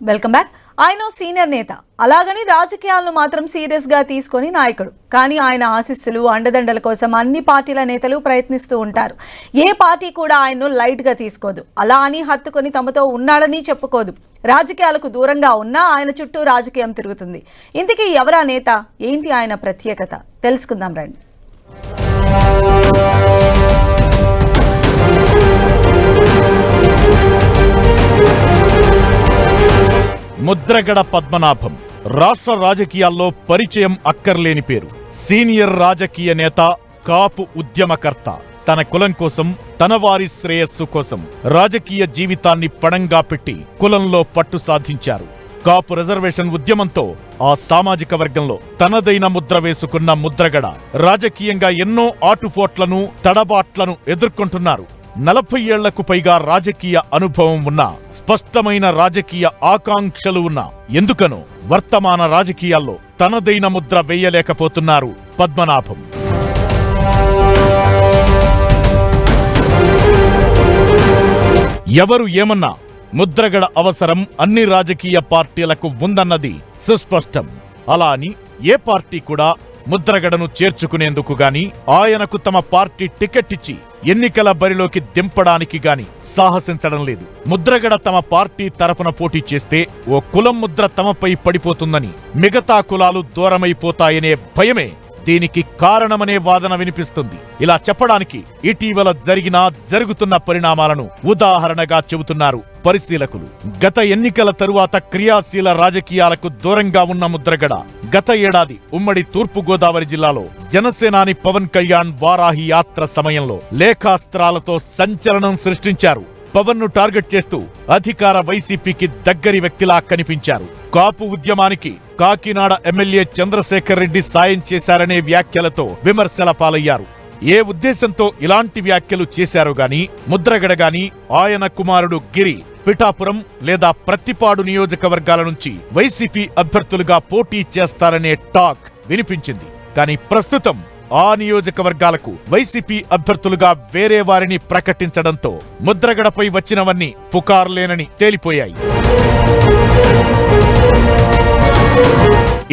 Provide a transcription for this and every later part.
Welcome back. ఆయన senior నేత, అలాగని రాజకీయాలను మాత్రం సీరియస్ గా తీసుకొని నాయకుడు. కానీ ఆయన ఆశీస్సులు అండదండల కోసం అన్ని పార్టీల నేతలు ప్రయత్నిస్తూ ఉంటారు. ఏ పార్టీ కూడా ఆయన్ను లైట్ గా తీసుకోదు. అలా అని హత్తుకొని తమతో ఉన్నాడని చెప్పుకోదు. రాజకీయాలకు దూరంగా ఉన్నా ఆయన చుట్టూ రాజకీయం తిరుగుతుంది. ఇంతకీ ఎవరా నేత, ఏంటి ఆయన ప్రత్యేకత, తెలుసుకుందాం రండి. ముద్రగడ పద్మనాభం రాష్ట్ర రాజకీయాల్లో పరిచయం అక్కర్లేని పేరు. సీనియర్ రాజకీయ నేత, కాపు ఉద్యమకర్త. తన కులం కోసం, తన వారి శ్రేయస్సు కోసం రాజకీయ జీవితాన్ని పణంగా పెట్టి కులంలో పట్టు సాధించారు. కాపు రిజర్వేషన్ ఉద్యమంతో ఆ సామాజిక వర్గంలో తనదైన ముద్ర వేసుకున్న ముద్రగడ రాజకీయంగా ఎన్నో ఆటుపోట్లను, తడబాట్లను ఎదుర్కొంటున్నారు. 40 ఏళ్లకు పైగా రాజకీయ అనుభవం ఉన్న, స్పష్టమైన రాజకీయ ఆకాంక్షలు ఉన్న, ఎందుకనో వర్తమాన రాజకీయాల్లో తనదైన ముద్ర వేయలేకపోతున్నారు పద్మనాభం. ఎవరు ఏమన్నా ముద్రగడ అవసరం అన్ని రాజకీయ పార్టీలకు ఉందన్నది సుస్పష్టం. అలా అని ఏ పార్టీ కూడా ముద్రగడను చేర్చుకునేందుకు గాని, ఆయనకు తమ పార్టీ టికెట్ ఇచ్చి ఎన్నికల బరిలోకి దింపడానికి గాని సాహసించడం లేదు. ముద్రగడ తమ పార్టీ తరపున పోటీ చేస్తే ఓ కులం ముద్ర తమపై పడిపోతుందని, మిగతా కులాలు దూరమైపోతాయనే భయమే దీనికి కారణమనే వాదన వినిపిస్తుంది. ఇలా చెప్పడానికి ఇటీవల జరుగుతున్న పరిణామాలను ఉదాహరణగా చెబుతున్నారు పరిశీలకులు. గత ఎన్నికల తరువాత క్రియాశీల రాజకీయాలకు దూరంగా ఉన్న ముద్రగడ గత ఏడాది ఉమ్మడి తూర్పు గోదావరి జిల్లాలో జనసేనాని పవన్ కళ్యాణ్ వారాహి యాత్ర సమయంలో లేఖాస్త్రాలతో సంచలనం సృష్టించారు. పవన్ ను టార్గెట్ చేస్తూ అధికార వైసీపీకి దగ్గరి వ్యక్తిలా కనిపించారు. కాపు ఉద్యమానికి కాకినాడ ఎమ్మెల్యే చంద్రశేఖర్ రెడ్డి సాయం చేశారనే వ్యాఖ్యలతో విమర్శల పాలయ్యారు. ఏ ఉద్దేశంతో ఇలాంటి వ్యాఖ్యలు చేశారో గాని, ముద్రగడ గాని ఆయన కుమారుడు గిరి పిఠాపురం లేదా ప్రత్తిపాడు నియోజకవర్గాల నుంచి వైసీపీ అభ్యర్థులుగా పోటీ చేస్తారనే టాక్ వినిపించింది. కానీ ప్రస్తుతం ఆ నియోజకవర్గాలకు వైసీపీ అభ్యర్థులుగా వేరే వారిని ప్రకటించడంతో ముద్రగడపై వచ్చినవన్నీ పుకార్లేనని తేలిపోయాయి.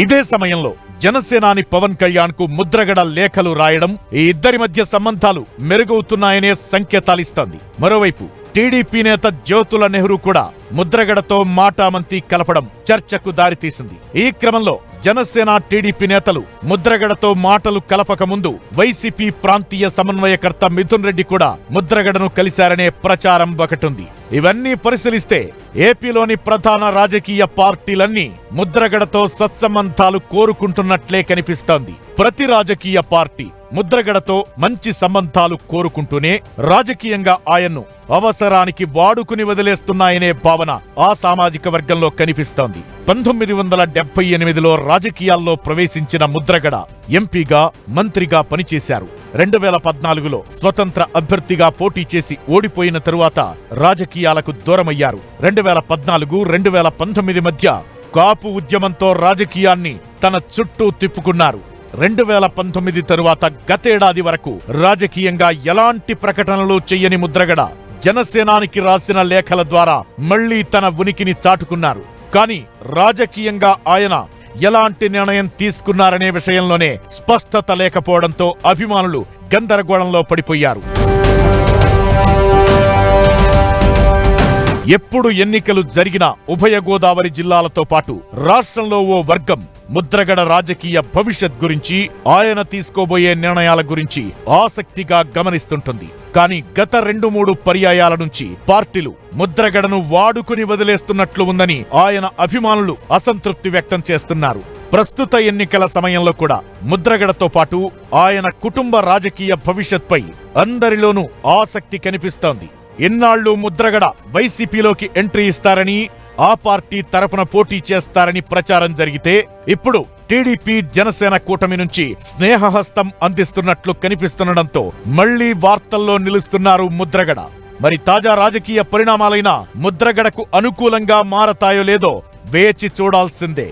ఇదే సమయంలో జనసేనాని పవన్ కళ్యాణ్ కు ముద్రగడ లేఖలు రాయడం ఈ ఇద్దరి మధ్య సంబంధాలు మెరుగవుతున్నాయనే సంకేతాలిస్తోంది. మరోవైపు టీడీపీ నేత జ్యోతుల నెహ్రూ కూడా ముద్రగడతో మాటామంతి కలపడం చర్చకు దారితీసింది. ఈ క్రమంలో జనసేన టీడీపీ నేతలు ముద్రగడతో మాటలు కలపక ముందు వైసీపీ ప్రాంతీయ సమన్వయకర్త మిథున్ రెడ్డి కూడా ముద్రగడను కలిశారనే ప్రచారం ఒకటుంది. ఇవన్నీ పరిశీలిస్తే ఏపీలోని ప్రధాన రాజకీయ పార్టీలన్నీ ముద్రగడతో సత్సంబంధాలు కోరుకుంటున్నట్లే కనిపిస్తోంది. ప్రతి రాజకీయ పార్టీ ముద్రగడతో మంచి సంబంధాలు కోరుకుంటూనే రాజకీయంగా ఆయన్ను అవసరానికి వాడుకుని వదిలేస్తున్నాయనే భావన ఆ సామాజిక వర్గంలో కనిపిస్తోంది. 1978లో రాజకీయాల్లో ప్రవేశించిన ముద్రగడ ఎంపీగా, మంత్రిగా పనిచేశారు. 2014లో స్వతంత్ర అభ్యర్థిగా పోటీ చేసి ఓడిపోయిన తరువాత రాజకీయాలకు దూరమయ్యారు. 2014, 2019 మధ్య కాపు ఉద్యమంతో రాజకీయాన్ని తన చుట్టూ తిప్పుకున్నారు. 2019 తరువాత గతేడాది వరకు రాజకీయంగా ఎలాంటి ప్రకటనలు చెయ్యని ముద్రగడ జనసేనానికి రాసిన లేఖల ద్వారా మళ్లీ తన ఉనికిని చాటుకున్నారు. కానీ రాజకీయంగా ఆయన ఎలాంటి నిర్ణయం తీసుకున్నారనే విషయంలోనే స్పష్టత లేకపోవడంతో అభిమానులు గందరగోళంలో పడిపోయారు. ఎప్పుడు ఎన్నికలు జరిగినా ఉభయ గోదావరి జిల్లాలతో పాటు రాష్ట్రంలో ఓ వర్గం ముద్రగడ రాజకీయ భవిష్యత్ గురించి, ఆయన తీసుకోబోయే నిర్ణయాల గురించి ఆసక్తిగా గమనిస్తుంటుంది. కానీ గత 2-3 పర్యాయాల నుంచి పార్టీలు ముద్రగడను వాడుకుని వదిలేస్తున్నట్లు ఉందని ఆయన అభిమానులు అసంతృప్తి వ్యక్తం చేస్తున్నారు. ప్రస్తుత ఎన్నికల సమయంలో కూడా ముద్రగడతో పాటు ఆయన కుటుంబ రాజకీయ భవిష్యత్పై అందరిలోనూ ఆసక్తి కనిపిస్తోంది. ఇన్నాళ్లు ముద్రగడ వైసీపీలోకి ఎంట్రీ ఇస్తారని, ఆ పార్టీ తరపున పోటీ చేస్తారని ప్రచారం జరిగితే ఇప్పుడు టీడీపీ జనసేన కూటమి నుంచి స్నేహహస్తం అందిస్తున్నట్లు కనిపిస్తుండటంతో మళ్లీ వార్తల్లో నిలుస్తున్నారు ముద్రగడ. మరి తాజా రాజకీయ పరిణామాలైన ముద్రగడకు అనుకూలంగా మారతాయో లేదో వేచి చూడాల్సిందే.